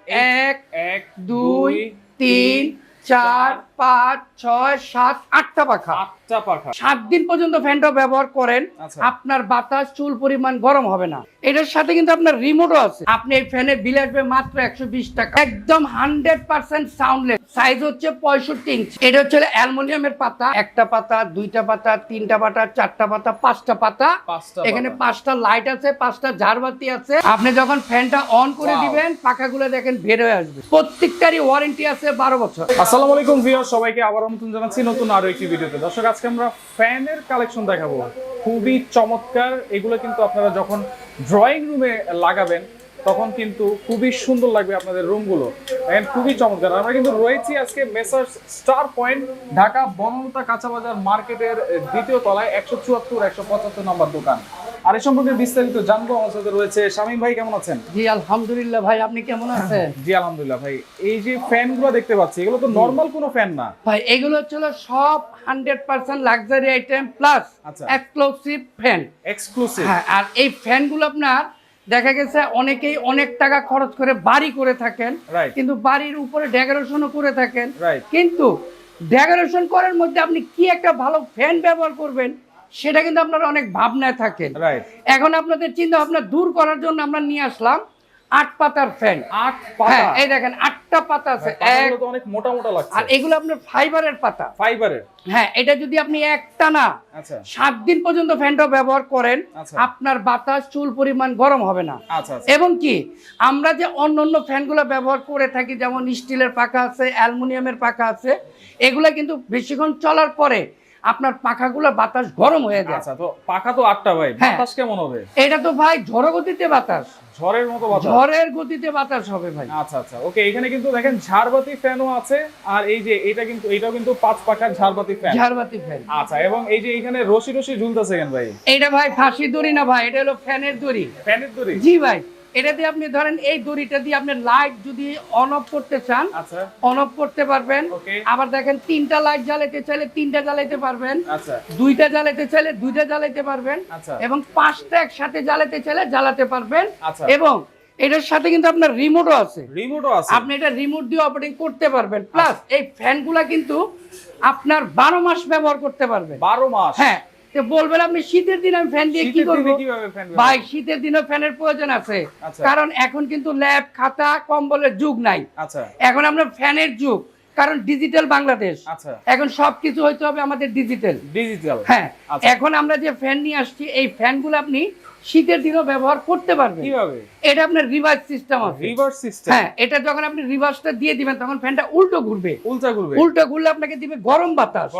এক, ২, ৩, ৪, ৫, ৬, ৭, ৮টা পাখা। 8টা পাখা। ৭ দিন পর্যন্ত ফ্যানটা ব্যবহার করেন, আচ্ছা। আপনার বাতাস চুল পরিমাণ গরম হবে না। এটার সাথে কিন্তু আপনার রিমোটও আছে। আপনি এই ফ্যানের বিল আসবে মাত্র ১২০ টাকা। একদম 100% সাউন্ডলেস। সাইজ হচ্ছে ৬৫ ইঞ্চি। এটা হচ্ছে অ্যালুমিনিয়ামের পাতা। একটা পাতা, দুইটা পাতা, তিনটা পাতা, চারটা পাতা, পাঁচটা পাতা। এখানে 5টা লাইট আছে, 5টা ঝাড়বাতি আছে। আপনি যখন ফ্যানটা অন করে দিবেন, পাখাগুলো দেখেন বের হয়ে আসবে। প্রত্যেকটারই ওয়ারেন্টি আছে 12 বছর। আসসালামু আলাইকুম ভিউয়ার, সবাইকে আবার নতুন জানাচ্ছি নতুন আরো একটি ভিডিওতে। দর্শক, আজকে আমরা ফ্যানের কালেকশন দেখাবো, খুবই চমৎকার। এগুলো কিন্তু আপনারা যখন ড্রয়িং রুমে লাগাবেন তখন কিন্তু খুবই সুন্দর লাগবে আপনাদের রুমগুলো। দেখেন খুবই চমৎকার। আমরা কিন্তু রয়েছি আজকে messrs star point, Dhaka Banalata কাঁচাবাজার মার্কেটের দ্বিতীয় তলায় 174-175 নম্বর দোকান। আর এই সম্পর্কে বিস্তারিত জানবো। আমার সাথে রয়েছে শামীম ভাই। কেমন আছেন? জি আলহামদুলিল্লাহ ভাই, আপনি কেমন আছেন? জি আলহামদুলিল্লাহ ভাই। এই যে ফ্যানগুলো দেখতে পাচ্ছি, এগুলো তো নরমাল কোনো ফ্যান না ভাই, এগুলো হচ্ছে সব 100% লাক্সারি আইটেম প্লাস আচ্ছা। Exclusive fan. এক্সক্লুসিভ। হ্যাঁ, আর এই ফ্যানগুলো আপনার দেখা গেছে অনেকেই অনেক টাকা খরচ করে বাড়ি করে থাকেন, কিন্তু বাড়ির উপরে ডেকোরেশনও করে থাকেন, কিন্তু ডেকোরেশন করার মধ্যে আপনি কি একটা ভালো ফ্যান ব্যবহার করবেন সেটা কিন্তু আপনার অনেক ভাবনায় থাকেন। এখন আপনাদের চিন্তা ভাবনা দূর করার জন্য আমরা নিয়ে আসলাম 8 পাতার ফ্যান। 8 পাতা? এই দেখেন 8টা পাতা আছে। পাতাগুলো তো অনেক মোটা মোটা লাগছে। আর এগুলো আপনার ফাইবারের পাতা। ফাইবারের? হ্যাঁ, এটা যদি আপনি একটানা 7 দিন পর্যন্ত ফ্যানটা ব্যবহার করেন, আপনার বাতাস চুল পরিমাণ গরম হবে না। এবং কি আমরা যে অন্যান্য ফ্যানগুলো ব্যবহার করে থাকি, যেমন স্টিলের পাখা আছে, অ্যালুমিনিয়ামের পাখা আছে, এগুলা কিন্তু বেশিক্ষণ চলার পরে আপনার পাখাগুলো বাতাস গরম হয়ে যায়। আচ্ছা, তো পাখা তো 8টা ভাই, বাতাস কেমন হবে? এটা তো ভাই ঝড় গতিতে বাতাস, ঝড়ের মতো বাতাস, ঝড়ের গতিতে বাতাস হবে ভাই। আচ্ছা আচ্ছা, ওকে। এখানে কিন্তু দেখেন ঝাড়বাতি ফ্যানও আছে, আর এই যে এটাও কিন্তু 5 পাখার ঝাড়বাতি ফ্যান। ঝাড়বাতি ফ্যান, আচ্ছা। এবং এই যে এখানে রশি রশি ঝুলতেছে কেন ভাই? এটা ভাই ফাঁসি দড়ি না ভাই, এটা হলো ফ্যানের দড়ি। ফ্যানের দড়ি? জি ভাই। এটা দিয়ে আপনি ধরেন এই দড়িটা দিয়ে আপনি লাইট যদি অন অফ করতে চান, আচ্ছা, অন অফ করতে পারবেন। আবার দেখেন 3টা লাইট জ্বালাতে চাইলে 3টা জ্বালাতে পারবেন, আচ্ছা। 2টা জ্বালাতে চাইলে 2টা জ্বালাতে পারবেন, এবং 5টা একসাথে জ্বালাতে চাইলে জ্বালাতে পারবেন। এবং এটার সাথে কিন্তু আপনার রিমোটও আছে। রিমোটও আছে? আপনি এটা রিমোট দিয়ে অপারেটিং করতে পারবেন। প্লাস এই ফ্যানগুলা কিন্তু আপনার 12 মাস ব্যবহার করতে পারবেন। 12 মাস? হ্যাঁ। বলবেন আপনি শীতের দিন আমি ফ্যান দিয়ে কি করব? ভাই, শীতের দিনও ফ্যানের প্রয়োজন আছে, কারণ এখন কিন্তু ল্যাব খাতা কম্বলের যুগ নাই। এখন আমরা ফ্যানের যুগ, কারণ ডিজিটাল বাংলাদেশ। এখন সবকিছু হইতে হবে আমাদের ডিজিটাল। হ্যাঁ, এখন আমরা যে ফ্যান নিয়ে আসছি, এই ফ্যানগুলো আপনি শীতের দিনও ব্যবহার করতে পারবেন। কিভাবে? এটা আপনার রিভার্স সিস্টেম আছে। Reverse system? হ্যাঁ, এটা যখন আপনি রিভার্সটা দিয়ে দিবেন তখন ফ্যানটা উল্টো ঘুরবে। উল্টো ঘুরলে আপনাকে দিবে গরম বাতাস।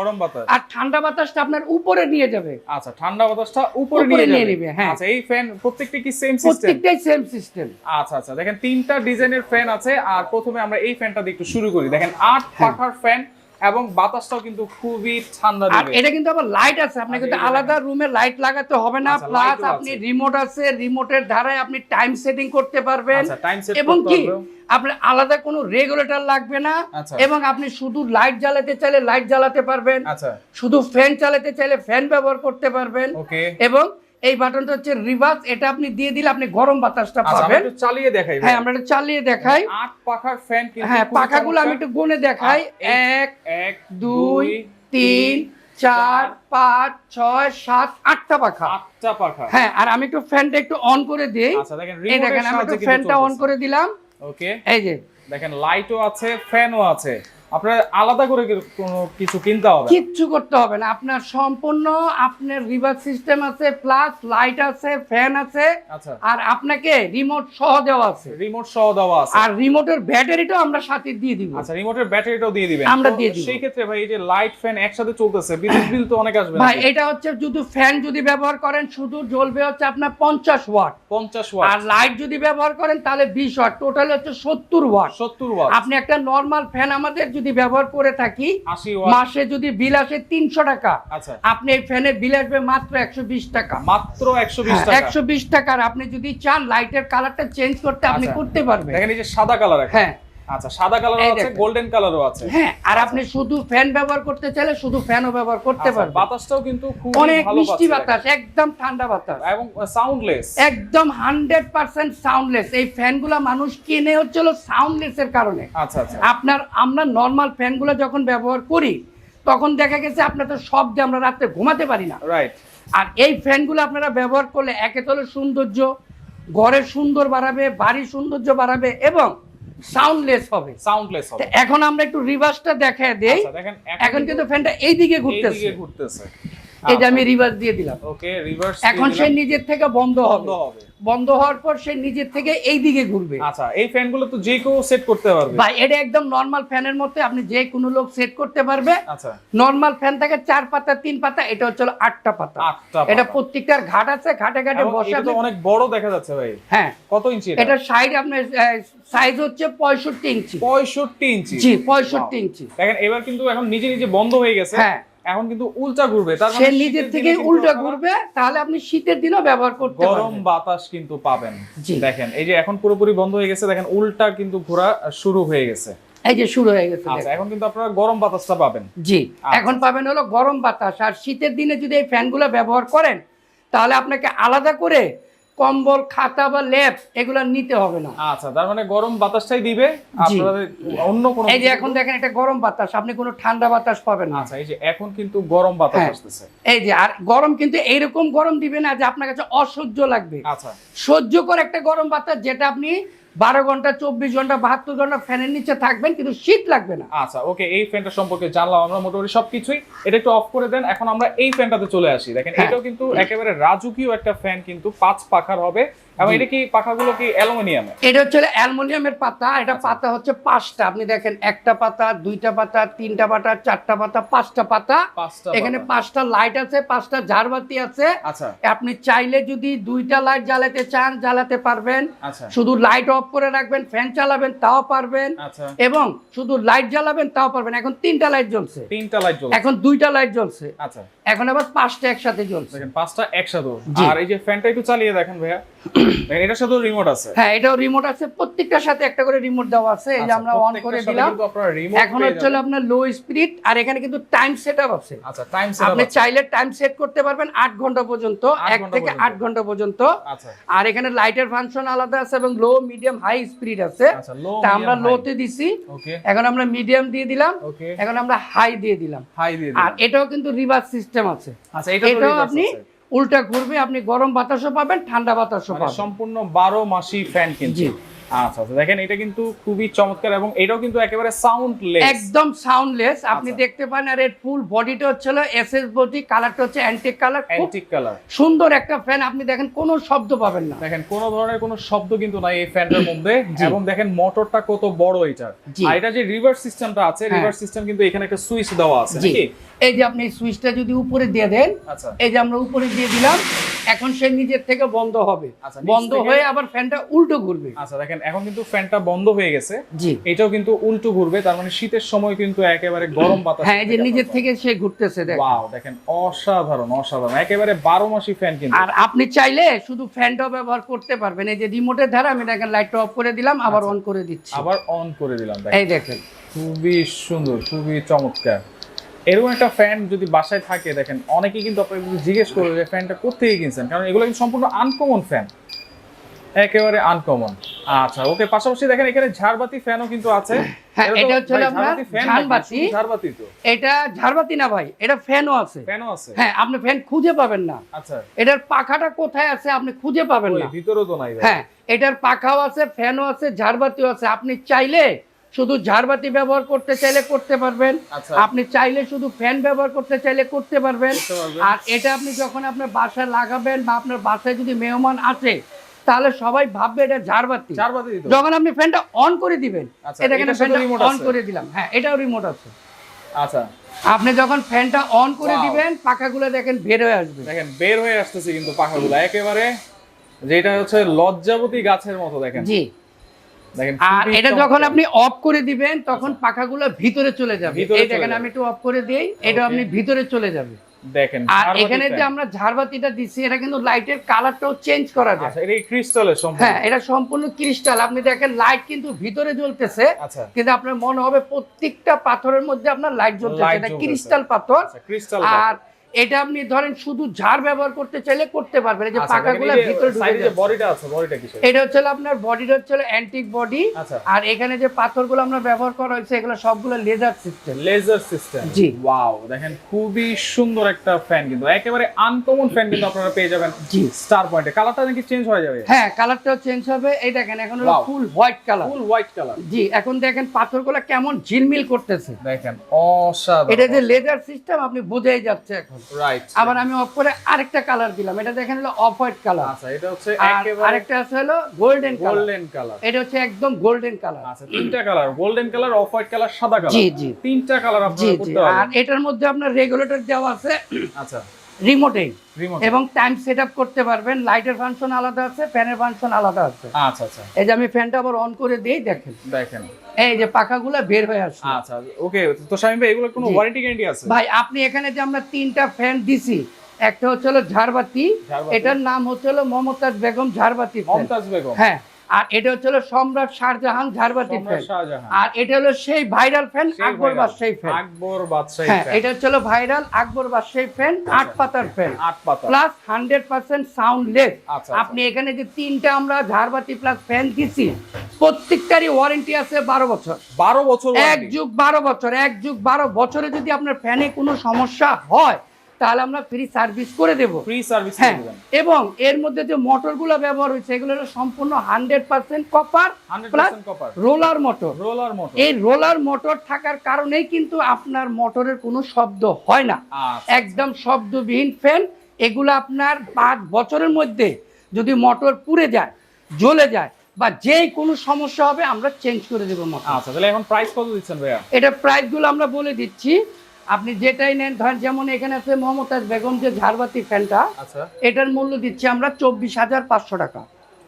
আর ঠান্ডা বাতাসটা আপনার উপরে নিয়ে যাবে। আচ্ছা, ঠান্ডা বাতাসটা উপরে নিয়ে যাবে। হ্যাঁ। আচ্ছা, এই ফ্যান প্রত্যেকটা কি সেম সিস্টেম? প্রত্যেকটাই সেম সিস্টেম। আচ্ছা আচ্ছা, দেখেন 3টা ডিজাইনের ফ্যান আছে। আর প্রথমে আমরা এই ফ্যানটা দিয়ে একটু শুরু করি। দেখেন 8 পাখার ফ্যান, এবং বাতাসটাও কিন্তু খুবই ঠান্ডা দিবে। আর এটা কিন্তু আবার লাইট আছে, আপনি কিন্তু আলাদা রুমে লাইট লাগাতে হবে না। প্লাস আপনি রিমোট আছে, রিমোটের দ্বারাই আপনি টাইম সেটিং করতে পারবেন। এবং কি আপনার আলাদা কোনো রেগুলেটর লাগবে না। এবং আপনি শুধু লাইট জ্বালাতে চাইলে লাইট জ্বালাতে পারবেন, শুধু ফ্যান চালাতে চাইলে ফ্যান ব্যবহার করতে পারবেন। এবং এই বাটনটা হচ্ছে রিভার্স, এটা আপনি দিয়ে দিলে আপনি গরম বাতাসটা পাবেন। একটু চালিয়ে দেখাই। হ্যাঁ, আমরা এটা চালিয়ে দেখাই। 8 পাখার ফ্যান কিন্তু। হ্যাঁ, পাখাগুলো আমি একটু গুনে দেখাই। 1, 2, 3, 4, 5, 6, 7, 8টা পাখা। 8টা পাখা। হ্যাঁ, আর আমি একটু ফ্যানটা একটু অন করে দেই। আচ্ছা, দেখেন এই দেখেন আমি একটু ফ্যানটা অন করে দিলাম। ওকে, এই যে দেখেন লাইটও আছে, ফ্যানও আছে। আপনার আলাদা করে কোনো কিছু কিনতে হবে? কিচ্ছু করতে হবে না, আপনার সম্পূর্ণ আপনার রিভার্স সিস্টেম আছে, প্লাস লাইট আছে, ফ্যান আছে। আর আপনাকে রিমোট সহ দেওয়া আছে। রিমোট সহ দেওয়া আছে। আর রিমোটের ব্যাটারিটাও আমরা সাথে দিয়ে দিব। আচ্ছা, রিমোটের ব্যাটারিটাও দিয়ে দিবেন? আমরা দিয়ে দিব। সেই ক্ষেত্রে ভাই এই যে লাইট ফ্যান একসাথে চলতেছে, বিদ্যুৎ বিল তো অনেক আসবে ভাই। এটা হচ্ছে শুধু ফ্যান যদি ব্যবহার করেন শুধু জ্বলবে হচ্ছে আপনার 50 ওয়াট। 50 ওয়াট। আর লাইট যদি ব্যবহার করেন তাহলে 20 ওয়াট, টোটাল হচ্ছে 70 ওয়াট। 70 ওয়াট। আপনি একটা নরমাল ফ্যান আমাদের যদি ব্যবহার করে থাকি, 80 ওয়াট, মাসে যদি বিল আসে 300 টাকা, আচ্ছা, আপনি এই ফ্যানের বিল আসবে মাত্র 120 টাকা। মাত্র 120 টাকা? 120 টাকার আপনি যদি চান লাইটের কালারটা চেঞ্জ করতে আপনি করতে পারবেন। দেখেন এই যে সাদা কালার। হ্যাঁ, আচ্ছা, সাদা কালারও এই আছে, দেখেন। গোল্ডেন কালারও আছে। হ্যাঁ, আর আপনি শুধু ফ্যান ব্যবহার করতে চাইলে শুধু ফ্যানও ব্যবহার করতে আচ্ছা, পারবেন। বাতাসটাও কিন্তু খুব অনেক ভালো মিষ্টি পাচ্ছি বাতাস, একদম ঠান্ডা বাতাস এবং সাউন্ডলেস। একদম 100% সাউন্ডলেস। এই ফ্যানগুলো মানুষ কিনে হচ্ছিল সাউন্ডলেস এর কারণে। আচ্ছা আচ্ছা, আমরা নর্মাল ফ্যানগুলো যখন ব্যবহার করি তখন দেখা গেছে আপনার তো শব্দে আমরা রাতে ঘুমাতে পারি না। রাইট। আর এই ফ্যানগুলো আপনারা ব্যবহার করলে একে তো হলো সৌন্দর্য, ঘরের সুন্দর বাড়াবে, বাড়ির সৌন্দর্য বাড়াবে এবং সাউন্ডলেস হবে। সাউন্ডলেস তো হবে। এখন আমরা একটু রিভার্সটা দেখায় দেই। আচ্ছা, দেখেন এখন কিন্তু ফ্যানটা এইদিকে ঘুরতেছে। এইদিকে ঘুরতেছে। এই যে আমি রিভার্স দিয়ে দিলাম। ওকে, রিভার্স। এখন সে নিজের থেকে বন্ধ বন্ধ হবে। হবে। বন্ধ হওয়ার পর সে নিজের থেকে এই দিকে ঘুরবে। আচ্ছা, এই ফ্যানগুলো তো যে কেউ সেট করতে পারবে। ভাই এটা একদম নরমাল ফ্যানের মধ্যে আপনি যে কোনো লোক সেট করতে পারবে। আচ্ছা, নরমাল ফ্যান থাকে 4 পাতা 3 পাতা, এটা হচ্ছে 8টা পাতা। 8টা এটা পাতা। প্রত্যেকটার ঘাট আছে, ঘাটে ঘাটে এবং বসে এটা তো আপনি- অনেক বড় দেখা যাচ্ছে ভাই। হ্যাঁ, কত ইঞ্চি এটা? এটা সাইড আপনার সাইজ হচ্ছে 65 ইঞ্চি। 65 ইঞ্চি। জি, 65 ইঞ্চি। দেখেন এবার কিন্তু এখন নিজে নিজে বন্ধ হয়ে গেছে। হ্যাঁ, এখন কিন্তু উল্টা ঘুরবে। তার সে মানে নিজের শীতের থেকে দিনে কিন্তু উল্টা আপনারা ঘুরবে, তাহলে আপনি শীতের দিনও ব্যবহার করতে গরম পারবেন। বাতাস কিন্তু পাবেন। জি। দেখেন এই যে এখন পুরোপুরি বন্ধ হয়ে গেছে, দেখেন উল্টা কিন্তু ঘোরা শুরু হয়ে গেছে। এই যে শুরু হয়ে গেছে। আচ্ছা, দেখেন। এখন কিন্তু আপনারা গরম বাতাসটা পাবেন। জি, আচ্ছা। এখন পাবেন হলো গরম বাতাস। আর শীতের দিনে যদি এই ফ্যানগুলো ব্যবহার করেন তাহলে আপনাকে আলাদা করে কম্বল, খাতা বা লেপ এগুলো নিতে হবে না। আচ্ছা, তার মানে গরম বাতাসটাই দিবে, জি। আপনাদের অন্য কোনো এই যে এখন দেখেন এটা গরম বাতাস, আপনি কোনো ঠান্ডা বাতাস পাবেন না। আচ্ছা, এই যে এখন কিন্তু গরম বাতাস হ্যাঁ। আসতেছে। এই যে আর গরম কিন্তু এইরকম গরম দিবে না যে আপনার কাছে অসহ্য লাগবে। আচ্ছা, সহ্য করে একটা গরম বাতাস, যেটা আপনি 12 ঘন্টা 24 ঘন্টা 72 ঘন্টা ফ্যানের নিচে থাকবেন কিন্তু শীত লাগবে না। আচ্ছা, ওকে, এই ফ্যানটা সম্পর্কে জানলাম আমরা মোটামুটি সবকিছুই। এটা একটু অফ করে দেন। এখন আমরা এই ফ্যানটাতে চলে আসি। দেখেন হ্যাঁ। এটাও কিন্তু একেবারে রাজকীয় একটা ফ্যান, কিন্তু 5 পাখার হবে এবং জি। এটা কি পাখাগুলো কি অ্যালুমিনিয়ামে? এটা হচ্ছে অ্যালুমিনিয়ামের পাতা। এটা পাতা হচ্ছে 5টা। আপনি দেখেন একটা পাতা, 2টা পাতা, 3টা পাতা, 4টা পাতা, 5টা পাতা। 5টা এখানে পাতা। 5টা লাইট আছে, 5টা ঝাড়বাতি আছে। আচ্ছা আপনি চাইলে যদি 2টা লাইট জ্বালাতে চান জ্বালাতে পারবেন। আচ্ছা শুধু লাইট অফ করে রাখবেন, ফ্যান চালাবেন তাও পারবেন। আচ্ছা, এবং শুধু লাইট জ্বালাবেন তাও পারবেন। এখন 3টা লাইট জ্বলছে, 3টা লাইট জ্বলছে। এখন 2টা লাইট জ্বলছে, আচ্ছা, এখন আবার 5টা একসাথে জ্বলছে। দেখেন 5টা একসাথে। জি। আর এই যে ফ্যানটা একটু চালিয়ে দেখেন ভাইয়া। দেখেন এটার সাথেও রিমোট আছে। হ্যাঁ, এটাও রিমোট আছে, প্রত্যেকটার সাথে একটা করে রিমোট দেওয়া আছে। এই যে আচ্ছা, আমরা অন করে প্রত্যেকটার সাথে দিলাম। কিন্তু আপনারা রিমোট এখন পেয়ে হচ্ছে হলো যাবেন। আপনার লো স্পিড, আর এখানে কিন্তু টাইম সেটআপ আছে। আচ্ছা, টাইম সেটআপ আপনি আছে। চাইলে টাইম সেট করতে পারবেন 8 ঘন্টা পর্যন্ত, 8 1 ঘন্টা থেকে পর্যন্ত। 8 ঘন্টা পর্যন্ত। আচ্ছা আর এখানে লাইটের ফাংশন আলাদা আছে এবং লো, মিডিয়াম, হাই স্পিড আছে। আচ্ছা, লো, তা আমরা মিডিয়াম, লোতে দিছি, ওকে এখন আমরা মিডিয়াম দিয়ে দিলাম, ওকে, এখন আমরা হাই দিয়ে দিলাম। হাই দিয়ে আর দিন। এটাও কিন্তু রিভার্স সিস্টেম আছে। আচ্ছা, এটা তো এটাও reverse আপনি আছে। উল্টা ঘুরবে, আপনি গরম বাতাসও পাবেন, ঠান্ডা বাতাসও মানে পাবেন। সম্পূর্ণ 12 মাসি ফ্যান কিন্তু। জি। আচ্ছা আচ্ছা, দেখেন এটা কিন্তু খুবই চমৎকার এবং এটাও কিন্তু একেবারে সাউন্ডলেস। একদম সাউন্ডলেস। আপনি আচ্ছা। দেখতে পান। আর এর ফুল বডিটা হচ্ছে এসএস বডি, কালারটা হচ্ছে অ্যান্টিক কালার, খুব অ্যান্টিক কালার। সুন্দর একটা ফ্যান। আপনি দেখেন কোনো শব্দ পাবেন না। দেখেন কোনো ধরনের কোনো শব্দ কিন্তু নাই এই ফ্যানটার মধ্যে। জি। এবং দেখেন মোটরটা কত বড় এটা। জি। আর এটা যে রিভার্স সিস্টেমটা আছে, হ্যাঁ। রিভার্স সিস্টেম কিন্তু এখানে একটা সুইচ দেওয়া আছে জি, নাকি? এই যে আপনি সুইচটা যদি উপরে দিয়ে দেন, আচ্ছা এই যে আমরা উপরে দিয়ে দিলাম, এখন সে নিজের থেকে বন্ধ হবে। আচ্ছা, নিচ বন্ধ থেকে- হয়ে আবার ফ্যানটা উল্টো ঘুরবে। আচ্ছা, দেখেন এখন কিন্তু ফ্যানটা বন্ধ হয়ে গেছে। জি, এটাও কিন্তু উল্টো ঘুরবে, তার মানে শীতের সময় কিন্তু একেবারে গরম বাতাস। হ্যাঁ, এই যে নিজের থেকে সে ঘুরতেছে দেখেন। ওয়াও, দেখেন অসাধারণ অসাধারণ, একেবারে 12 মাসি ফ্যান কিন্তু। আর আপনি চাইলে শুধু ফ্যানটাও ব্যবহার করতে পারবেন। এই যে রিমোটের দ্বারা আমি দেখেন লাইটটা অফ করে দিলাম, আবার আচ্ছা। অন করে দিচ্ছি। আবার অন করে দিলাম। দেখেন এই দেখেন। খুবই সুন্দর, খুবই চমৎকার। এরকম একটা ফ্যান যদি বাসায় থাকে, দেখেন অনেকেই কিন্তু আপনাকে যদি জিজ্ঞেস করবে যে ফ্যানটা কোত্থেকে কিনছেন, কারণ এগুলো কিন্তু সম্পূর্ণ আনকমন ফ্যান, একেবারে আনকমন। আচ্ছা, ওকে, পাশাপাশি দেখেন এখানে ঝাড়বাতি ফ্যানও কিন্তু আছে। হ্যাঁ, তো এটা হচ্ছে ভাই আপনার ঝাড়বাতি fan নাকি? ঝাড়বাতি। শুধু ঝাড়বাতি তো? এটা ঝাড়বাতি না ভাই, এটা ফ্যানও আছে। ফ্যানও আছে। হ্যাঁ, আপনি ফ্যান খুঁজে পাবেন না। আচ্ছা, এটার পাখাটা কোথায় আছে আপনি খুঁজে পাবেন ওই না। ভিতরেও তো নাই ভাই। হ্যাঁ, এটার পাখাও আছে, ফ্যানও আছে, ঝাড়বাতিও আছে। আপনি চাইলে শুধু ঝাড়বাতি ব্যবহার করতে চাইলে করতে পারবেন। আচ্ছা। আপনি চাইলে শুধু ফ্যান ব্যবহার করতে চাইলে করতে পারবেন। করতে পারবেন। আর এটা আপনি যখন আপনার বাসায় লাগাবেন বা আপনার বাসায় যদি মেহমান আসে, তাহলে সবাই ভাববে এটা ঝাড়বাতি। ঝাড়বাতি তো? যখন আপনি ফ্যানটা অন করে দিবেন, আচ্ছা, এটা এখানে এটার সাথে ফ্যানটা remote অন আছে? করে দিলাম। হ্যাঁ, এটাও রিমোট আছে। আচ্ছা, আপনি যখন ফ্যানটা অন করে Wow. দিবেন, পাখাগুলো দেখেন বের হয়ে আসবে। দেখেন বের হয়ে আসতেছে কিন্তু পাখাগুলো একেবারে, যেটা হচ্ছে লজ্জাবতী গাছের মতো। দেখেন জি। দেখেন আর খুবই এটা যখন চমৎকার। আপনি অফ করে দিবেন, তখন পাখাগুলো ভিতরে চলে যাবে। ভিতরে এই চলে দেখেন যাবে। আমি একটু অফ করে দিই, এটা Okay. আপনি ভিতরে চলে যাবে। দেখেন আর ঝাড়বাতি এখানে যে fan। আমরা ঝাড়বাতিটা দিচ্ছি এটা কিন্তু লাইটের কালারটাও চেঞ্জ করা যায়। আচ্ছা এটা ক্রিস্টালের সম্পূর্ণ। হ্যাঁ এটা সম্পূর্ণ ক্রিস্টাল। আপনি দেখেন লাইট কিন্তু ভিতরে জ্বলতেছে, আচ্ছা কিন্তু আপনার মনে হবে প্রত্যেকটা পাথরের মধ্যে আপনার লাইট জ্বলতেছে। Light এটা জ্বলতেছে। ক্রিস্টাল পাথর। আচ্ছা ক্রিস্টাল। আর এটা আপনি ধরেন শুধু ঝাড় ব্যবহার করতে চাইলে করতে পারবেন। এই যে পাকাগুলো ভিতরে ঢুকে সাইডে যে যাচ্ছে। বডিটা আছে বডিটা কিসের? এটা হচ্ছে আপনার বডিটা হচ্ছে অ্যান্টিক বডি। আচ্ছা আর এখানে যে পাথরগুলো আমরা ব্যবহার করা হয়েছে এগুলো সবগুলো লেজার সিস্টেম। Laser system. জি। ওয়াও দেখেন খুবই সুন্দর একটা ফ্যান, কিন্তু একেবারে আনকমন ফ্যান কিন্তু আপনারা পেয়ে যাবেন জি স্টার পয়েন্টে। কালারটা নাকি চেঞ্জ হয়ে যাবে? হ্যাঁ কালারটাও চেঞ্জ হবে। এই দেখেন এখন হলো Wow. Full white colour. Full white colour. জি এখন দেখেন পাথরগুলো কেমন ঝিলমিল করতেছে। দেখেন অসাধারণ। এটা যে লেজার সিস্টেম আপনি বুঝেই যাচ্ছে এখন। রাইট। আবার আমি অফ করে আরেকটা কালার দিলাম। এটা দেখেন হলো অফ হোয়াইট কালার। আচ্ছা এটা হচ্ছে আর একেবারে আরেকটা আছে হলো গোল্ডেন কালার। Golden colour. এটা হচ্ছে একদম গোল্ডেন কালার। আচ্ছা তিনটা colour, golden colour, off white colour, সাদা কালার। জি জি তিনটা কালার জি আপনারা জি। করতে আর পারবেন। এটার মধ্যে আপনার রেগুলেটর দেওয়া আছে আচ্ছা রিমোটে, রিমোট। এবং টাইম সেট আপ করতে পারবেন। লাইটের ফাংশন আলাদা আছে, ফ্যানের ফাংশন আলাদা আছে। আচ্ছা আচ্ছা এই যে আমি ফ্যানটা আবার অন করে দিই, দেখেন দেখেন। এই যে পাখাগুলো বের হয়ে আসছে। আচ্ছা ওকে। তো শামিম ভাই এগুলো কোনো জি। ওয়ারেন্টি গ্যারান্টি আছে? ভাই আপনি এখানে যে আমরা তিনটা ফ্যান দিছি, একটা হচ্ছে হলো ঝাড়বাতি, ঝাড়বাতি। এটার নাম হচ্ছে হলো মমতাজ বেগম ঝাড়বাতি fan। মমতাজ বেগম। হ্যাঁ আর এটা হচ্ছে হলো সম্রাট শাহজাহান ঝাড়বাতি সম্রাট ফ্যান। শাহজাহান। আর এটা হলো সেই ভাইরাল ফ্যান সেই আকবর viral। বাদশাহী ফ্যান। আকবর বাদশাহী হ্যাঁ fan। এটা হচ্ছে হলো ভাইরাল আকবর বাদশাহী ফ্যান, 8 পাতার ফ্যান, 8 পাতা। Plus 100% soundless. আচ্ছা, আপনি এখানে যে তিনটা আমরা ঝাড়বাতি প্লাস ফ্যান দিছি, প্রত্যেকটারই ওয়ারেন্টি আছে 12 বছর। 12 বছর এক warranty। যুগ 12 বছর, এক যুগ 12 বছরে যদি আপনার ফ্যানে কোনো সমস্যা হয় তাহলে আমরা ফ্রি সার্ভিস করে দেব। ফ্রি সার্ভিস হ্যাঁ দিবেন। এবং এর মধ্যে যে মোটরগুলো ব্যবহার হয়েছে এগুলো হলো সম্পূর্ণ 100% copper plus 100% copper. Roller motor. Roller motor. এই রোলার মোটর থাকার কারণেই কিন্তু আপনার মোটরের কোনো শব্দ হয় না। আচ্ছা। একদম শব্দবিহীন ফ্যান। এগুলো আপনার 5 বছরের মধ্যে যদি মোটর পুড়ে যায়, জ্বলে যায় বা যে কোনো সমস্যা হবে আমরা চেঞ্জ করে দেবো মোটর। আচ্ছা তাহলে এখন প্রাইস কত দিচ্ছেন ভাইয়া? এটা প্রাইসগুলো আমরা বলে দিচ্ছি, আপনি যেটাই নেন। ধরেন যেমন এখানে আছে মমতাজ বেগম যে ঝাড়বাতি ফ্যানটা, আচ্ছা এটার মূল্য দিচ্ছি আমরা 24,500 টাকা।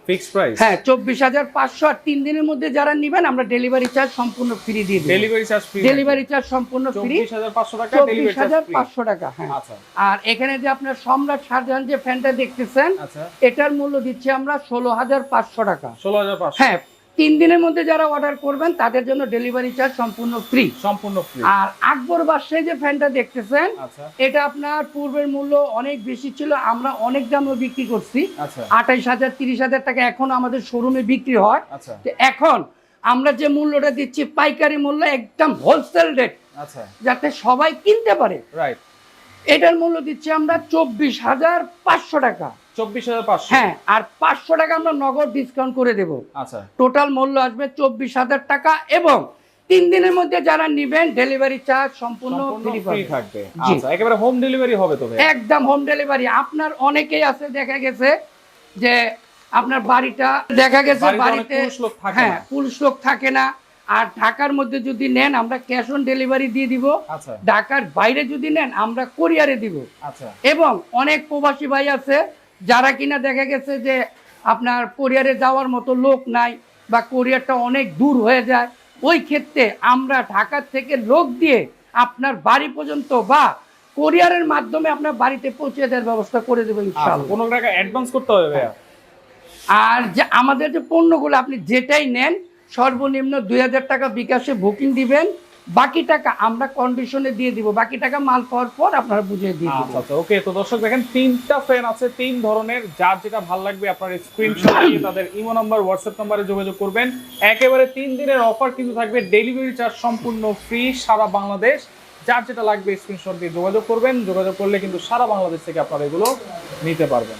Fixed price? হ্যাঁ 24,500। আর 3 দিনের মধ্যে যারা নেবেন আমরা ডেলিভারি চার্জ সম্পূর্ণ ফ্রি দিয়ে দিই। Delivery charge free? Delivery charge সম্পূর্ণ ফ্রি, 24,500 টাকা ডেলিভারি চার্জ ফ্রি। 24,500 টাকা। হ্যাঁ আচ্ছা আর এখানে যে আপনার সম্রাট শাহজাহান যে ফ্যানটা দেখতেছেন, আচ্ছা এটার মূল্য দিচ্ছি আমরা 16,500 টাকা। 16,500। হ্যাঁ 3 দিনের মধ্যে যারা অর্ডার করবেন তাদের জন্য ডেলিভারি চার্জ সম্পূর্ণ ফ্রি। সম্পূর্ণ ফ্রি। আর আকবর বাদশাহী যে ফ্যানটা দেখতেছেন, আচ্ছা এটা আপনার পূর্বের মূল্য অনেক বেশি ছিল, আমরা অনেক দামে বিক্রি করছি, আচ্ছা 28,000 30,000 টাকা এখন আমাদের শোরুমে বিক্রি হয়। আচ্ছা তো এখন আমরা যে মূল্যটা দিচ্ছি পাইকারি মূল্য, একদম হোলসেল রেট, আচ্ছা যাতে সবাই কিনতে পারে। রাইট। এটার মূল্য দিচ্ছি আমরা 24,500 টাকা। 24,500। হ্যাঁ আর 500 টাকা আমরা নগদ ডিসকাউন্ট করে দেব। আচ্ছা টোটাল মূল্য আসবে 24,000 টাকা, এবং 3 দিনের মধ্যে যারা নেবেন ডেলিভারি চার্জ সম্পূর্ণ ফ্রি ফ্রি থাকবে। জি। আচ্ছা একেবারে হোম ডেলিভারি হবে তো ভাই? একদম হোম ডেলিভারি। আপনার অনেকেই আছে দেখা গেছে যে আপনার বাড়িটা দেখা গেছে বাড়িতে অনেক বাড়িতে পুরুষ লোক থাকে হ্যাঁ না। পুরুষ লোক থাকে না। আর ঢাকার মধ্যে যদি নেন আমরা ক্যাশ অন ডেলিভারি দিয়ে দিব। আচ্ছা ঢাকার বাইরে যদি নেন আমরা কোরিয়ারে দিব। আচ্ছা এবং অনেক প্রবাসী ভাই আছে যারা কিনা দেখা গেছে যে আপনার কোরিয়ারে যাওয়ার মতো লোক নাই বা কোরিয়ারটা অনেক দূর হয়ে যায়, ওই ক্ষেত্রে আমরা ঢাকা থেকে লোক দিয়ে আপনার বাড়ি পর্যন্ত বা কোরিয়ারের মাধ্যমে আপনার বাড়িতে পৌঁছে দেওয়ার ব্যবস্থা করে দেবো আচ্ছা ইনশাআল্লাহ। কোনো টাকা অ্যাডভান্স করতে হবে ভাইয়া? আর যে আমাদের যে পণ্যগুলো আপনি যেটাই নেন সর্বনিম্ন 2,000 টাকা বিকাশে বুকিং দিবেন, বাকি টাকা আমরা কন্ডিশনে দিয়ে দিব। বাকি টাকা মাল পাওয়ার পর আপনারা বুঝিয়ে দিয়ে আচ্ছা দিবেন। আচ্ছা ওকে। তো দর্শক দেখেন তিনটা ফ্যান আছে, 3 ধরনের, যার যেটা ভালো লাগবে আপনার স্ক্রিনশট দিয়ে তাদের ইমো নাম্বার হোয়াটসঅ্যাপ নাম্বারে যোগাযোগ করবেন। একেবারে 3 দিনের অফার কিন্তু থাকবে, ডেলিভারি চার্জ সম্পূর্ণ ফ্রি সারা বাংলাদেশ। যার যেটা লাগবে স্ক্রিনশট দিয়ে যোগাযোগ করবেন, যোগাযোগ করলে কিন্তু সারা বাংলাদেশ থেকে আপনারা এগুলো নিতে পারবেন।